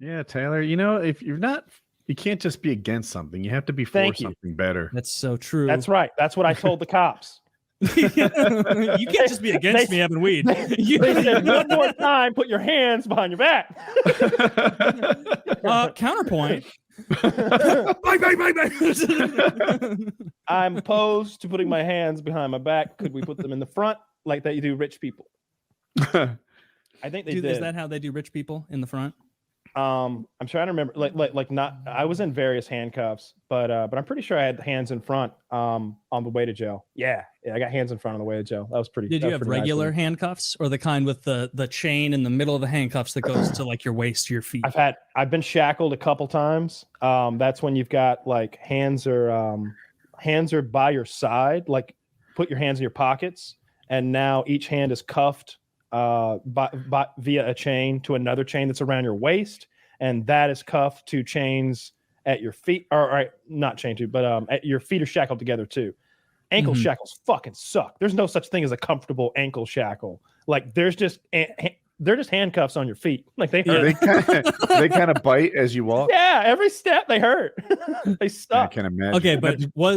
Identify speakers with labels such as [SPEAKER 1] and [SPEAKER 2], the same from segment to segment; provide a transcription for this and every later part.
[SPEAKER 1] Yeah, Taylor. If you're not, you can't just be against something. You have to be for something better.
[SPEAKER 2] That's so true.
[SPEAKER 3] That's right. That's what I told the cops.
[SPEAKER 2] You can't just be against me having weed.
[SPEAKER 3] They said, one more time, put your hands behind your back.
[SPEAKER 2] Counterpoint.
[SPEAKER 3] I'm opposed to putting my hands behind my back. Could we put them in the front like that you do rich people? I think they did.
[SPEAKER 2] Is that how they do rich people in the front?
[SPEAKER 3] I'm trying to remember. Like not. I was in various handcuffs, but I'm pretty sure I had hands in front. On the way to jail. Yeah, I got hands in front on the way to jail. That was pretty.
[SPEAKER 2] Did you have regular handcuffs or the kind with the chain in the middle of the handcuffs that goes to like your waist to your feet?
[SPEAKER 3] I've been shackled a couple times. That's when you've got like hands are by your side. Like put your hands in your pockets, and now each hand is cuffed via a chain to another chain that's around your waist, and that is cuffed to chains at your feet, or not chained to, but at your feet are shackled together too. Ankle shackles fucking suck. There's no such thing as a comfortable ankle shackle. Like they're just handcuffs on your feet. Like they hurt.
[SPEAKER 1] They kind of bite as you walk.
[SPEAKER 3] Yeah, every step they hurt. They suck.
[SPEAKER 1] I can imagine.
[SPEAKER 2] Okay, but go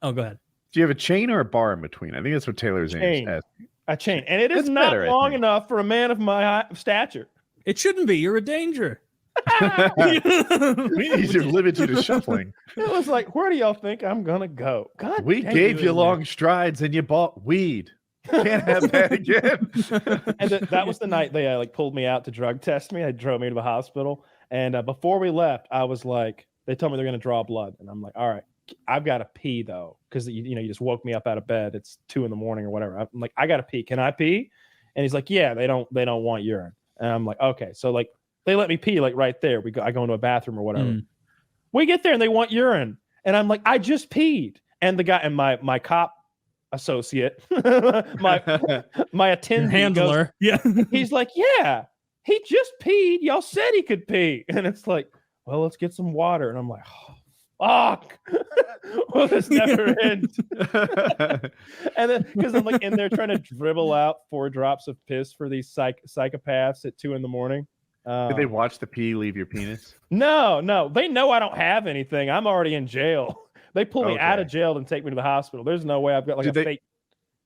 [SPEAKER 2] ahead.
[SPEAKER 1] Do you have a chain or a bar in between? I think that's what Taylor's asking.
[SPEAKER 3] A chain, and it is not long enough for a man of my stature.
[SPEAKER 2] It shouldn't be. You're a danger.
[SPEAKER 1] We need to limit you to shuffling.
[SPEAKER 3] It was like, where do y'all think I'm gonna go? God,
[SPEAKER 1] we gave you long strides, and you bought weed. Can't have that again.
[SPEAKER 3] And that was the night they pulled me out to drug test me. They drove me to the hospital, and before we left, I was like, they told me they're gonna draw blood, and I'm like, all right. I've got to pee though, because you just woke me up out of bed. It's 2 a.m. or whatever. I'm like, I got to pee. Can I pee? And he's like, yeah, they don't want urine. And I'm like, okay. So like they let me pee like right there. I go into a bathroom or whatever. We get there and they want urine. And I'm like, I just peed. And the guy and my cop associate, my attendant
[SPEAKER 2] handler.
[SPEAKER 3] He's like, yeah, he just peed. Y'all said he could pee. And it's like, well, let's get some water. And I'm like, oh, fuck. Will this never end? And then because I'm like in there trying to dribble out 4 drops of piss for these psychopaths at 2 a.m.
[SPEAKER 1] Did they watch the pee leave your penis?
[SPEAKER 3] No. They know I don't have anything. I'm already in jail. They pull me out of jail and take me to the hospital. There's no way I've got like fake.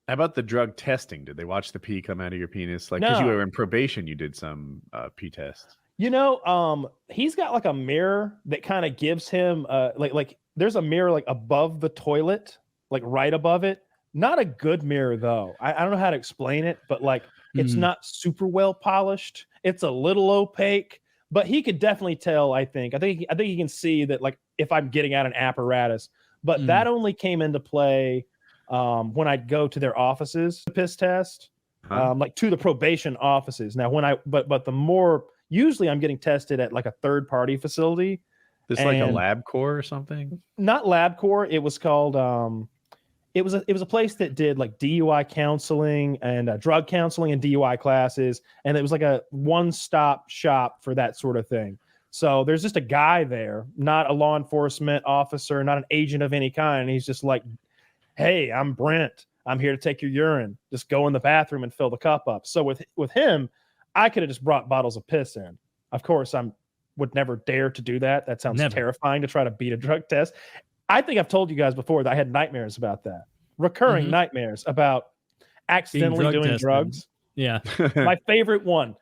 [SPEAKER 1] How about the drug testing? Did they watch the pee come out of your penis? Like, because you were in probation, you did some pee tests.
[SPEAKER 3] He's got like a mirror that kind of gives him like there's a mirror like above the toilet, like right above it. Not a good mirror though. I don't know how to explain it, but like it's not super well polished. It's a little opaque, but he could definitely tell. I think he can see that like if I'm getting out an apparatus. But that only came into play when I'd go to their offices to piss test, like to the probation offices. Now but the more usually I'm getting tested at like a third party facility.
[SPEAKER 1] This like a LabCorp or something? Not
[SPEAKER 3] LabCorp. It was called it was a place that did like DUI counseling and drug counseling and DUI classes, and it was like a one-stop shop for that sort of thing. So there's just a guy there, not a law enforcement officer, not an agent of any kind. And he's just like, hey, I'm Brent. I'm here to take your urine. Just go in the bathroom and fill the cup up. So with him, I could have just brought bottles of piss in. Of course, would never dare to do that. That sounds terrifying to try to beat a drug test. I think I've told you guys before that I had nightmares about that. Recurring nightmares about accidentally doing drugs.
[SPEAKER 2] Yeah.
[SPEAKER 3] My favorite one.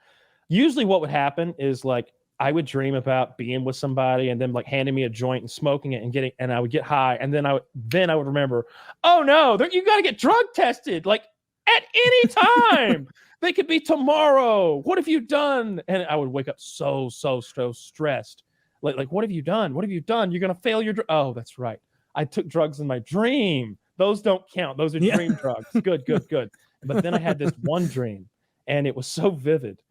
[SPEAKER 3] Usually what would happen is like I would dream about being with somebody and then like handing me a joint and smoking it and I would get high. And then I would remember, oh no, you got to get drug tested like at any time. They could be tomorrow. What have you done? And I would wake up so stressed. Like, what have you done? What have you done? You're going to fail your oh, that's right. I took drugs in my dream. Those don't count. Those are dream drugs. Good. But then I had this one dream, and it was so vivid.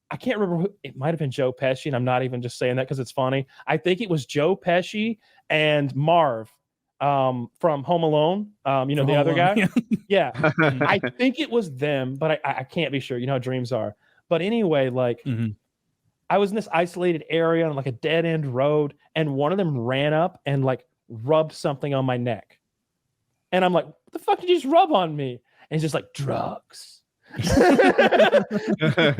[SPEAKER 3] I can't remember it might have been Joe Pesci, and I'm not even just saying that because it's funny. I think it was Joe Pesci and Marv from Home Alone. The other guy. Yeah. I think it was them, but I can't be sure. You know how dreams are. But anyway, like I was in this isolated area on like a dead end road, and one of them ran up and like rubbed something on my neck. And I'm like, what the fuck did you just rub on me? And he's just like, drugs. You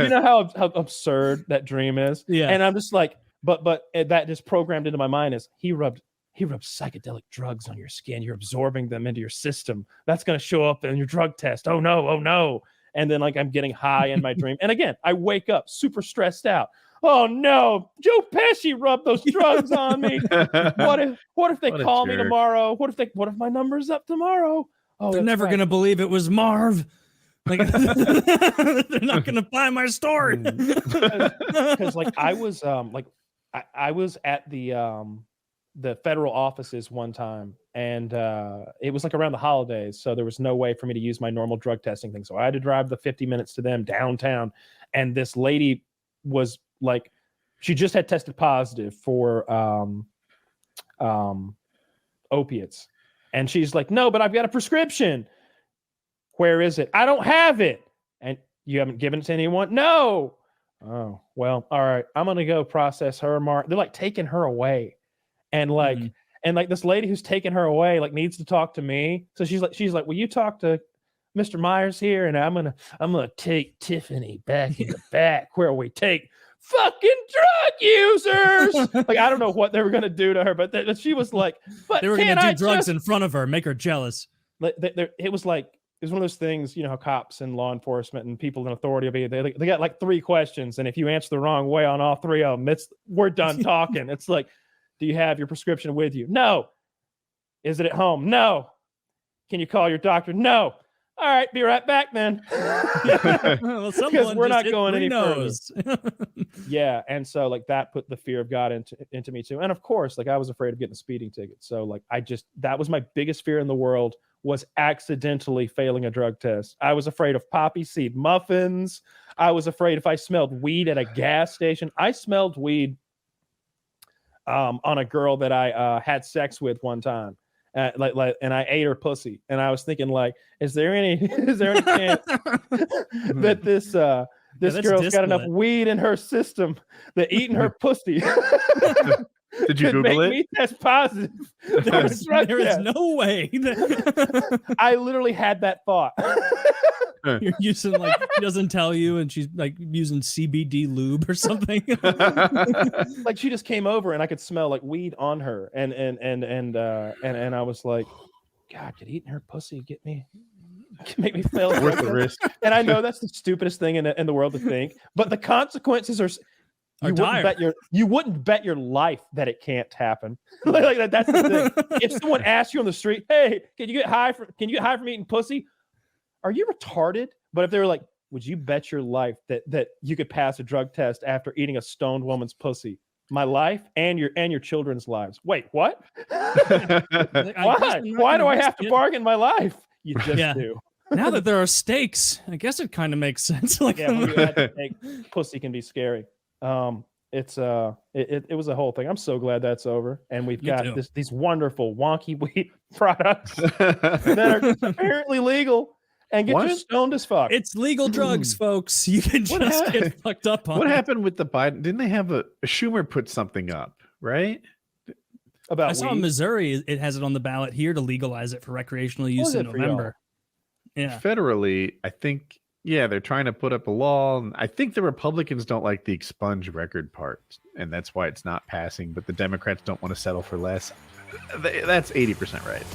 [SPEAKER 3] know how absurd that dream is?
[SPEAKER 2] Yeah.
[SPEAKER 3] And I'm just like, but that just programmed into my mind is he rubbed psychedelic drugs on your skin. You're absorbing them into your system. That's going to show up in your drug test. Oh no. And then like I'm getting high in my dream. And again, I wake up super stressed out. Oh no, Joe Pesci rubbed those drugs on me. What if they call me tomorrow? What if my number's up tomorrow? Oh,
[SPEAKER 2] they're never gonna believe it was Marv. Like they're not gonna buy my story.
[SPEAKER 3] Because like I was I was at the federal offices one time, and it was like around the holidays, so there was no way for me to use my normal drug testing thing. So I had to drive the 50 minutes to them downtown, and this lady was like, she just had tested positive for opiates, and she's like, no, but I've got a prescription. Where is it? I don't have it. And you haven't given it to anyone? No. Oh, well, all right, I'm gonna go process her. They're like taking her away. And like, and like this lady who's taking her away, like needs to talk to me. So she's like, will you talk to Mr. Myers here? And I'm gonna take Tiffany back in the back where we take fucking drug users. Like, I don't know what they were gonna do to her, but she was like, but
[SPEAKER 2] they were gonna do drugs in front of her, make her jealous.
[SPEAKER 3] It was like, it's one of those things, you know, how cops and law enforcement and people in authority, they got like 3 questions, and if you answer the wrong way on all 3 of them, we're done talking. It's like, do you have your prescription with you? No. Is it at home? No. Can you call your doctor? No. All right, be right back then.
[SPEAKER 2] Well, because
[SPEAKER 3] we're not going any further. Yeah, and so like that put the fear of God into me too. And of course, like I was afraid of getting a speeding ticket. So like that was my biggest fear in the world, was accidentally failing a drug test. I was afraid of poppy seed muffins. I was afraid if I smelled weed at a gas station. I smelled weed on a girl that I had sex with one time, and I ate her pussy, and I was thinking like, is there any chance that this girl's got enough weed in her system that eating her pussy
[SPEAKER 1] did you Google it?
[SPEAKER 3] Me test positive.
[SPEAKER 2] There is no way.
[SPEAKER 3] I literally had that thought.
[SPEAKER 2] You're using like, she doesn't tell you, and she's like using CBD lube or something.
[SPEAKER 3] Like she just came over and I could smell like weed on her, and I was like, God, could eating her pussy make me fail?
[SPEAKER 1] Worth the risk.
[SPEAKER 3] And I know that's the stupidest thing in the world to think, but the consequences are you wouldn't bet your life that it can't happen. Like that's the thing. If someone asks you on the street, hey, can you get high from eating pussy? Are you retarded? But if they were like, would you bet your life that you could pass a drug test after eating a stoned woman's pussy? My life and your children's lives. Wait, what? Why? Why do I have to bargain my life? You just do.
[SPEAKER 2] Now that there are stakes, I guess it kind of makes sense. Like,
[SPEAKER 3] yeah, when you had to take, pussy can be scary. It was a whole thing. I'm so glad that's over, and we've got these wonderful wonky weed products that are apparently legal and get you stoned as fuck.
[SPEAKER 2] It's legal drugs, folks. You can just get fucked up on.
[SPEAKER 1] What happened with the Biden? Didn't they have a Schumer put something up, right?
[SPEAKER 2] I saw in Missouri, it has it on the ballot here to legalize it for recreational use in November. Yeah,
[SPEAKER 1] federally, I think. Yeah, they're trying to put up a law. And I think the Republicans don't like the expunge record part, and that's why it's not passing. But the Democrats don't want to settle for less. That's 80% right.